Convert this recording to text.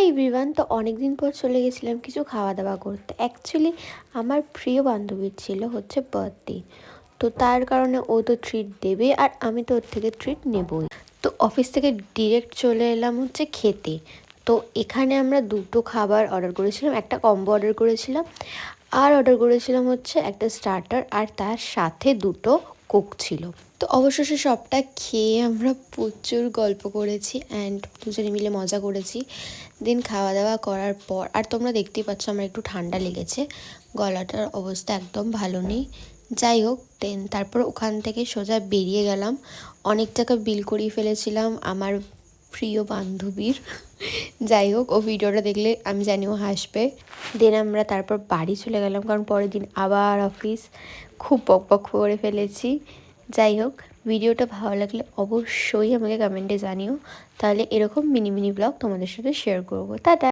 Hi everyone, তো অনেক দিন পর চলে গেছিলাম কিছু খাওয়া দাওয়া করতে। অ্যাকচুয়ালি আমার প্রিয় বান্ধবীর ছিল হচ্ছে বার্থডে, তো তার কারণে ও তো ট্রিট দেবে আর আমি তো ওর থেকে ট্রিট নেবই। তো অফিস থেকে ডিরেক্ট চলে এলাম হচ্ছে খেতে। তো এখানে আমরা দুটো খাবার অর্ডার করেছিলাম, একটা কম্বো অর্ডার করেছিলাম আর অর্ডার করেছিলাম হচ্ছে একটা স্টার্টার, আর তার সাথে দুটো কোক ছিল। তো অবশেষে সবটা খেয়ে আমরা প্রচুর গল্প করেছি অ্যান্ড দুজনে মিলে মজা করেছি। দিন খাওয়া দাওয়া করার পর আর তোমরা দেখতেই পাচ্ছ আমার একটু ঠান্ডা লেগেছে, গলাটার অবস্থা একদম ভালো নেই। যাই হোক, তারপর ওখান থেকে সোজা বেরিয়ে গেলাম। অনেক টাকা বিল করিয়ে ফেলেছিলাম আমার প্রিয় বান্ধবীর। যাই হোক, ও ভিডিওটা দেখলে আমি জানি ও হাসবে। আমরা তারপর বাড়ি চলে গেলাম, কারণ পরের দিন আবার অফিস। খুব বকবক করে ফেলেছি। যাই হোক, ভিডিওটা ভালো লাগলে অবশ্যই আমাকে কমেন্টে জানিও, তাহলে এরকম মিনি মিনি ব্লগ তোমাদের সাথে শেয়ার করবো। টাটা।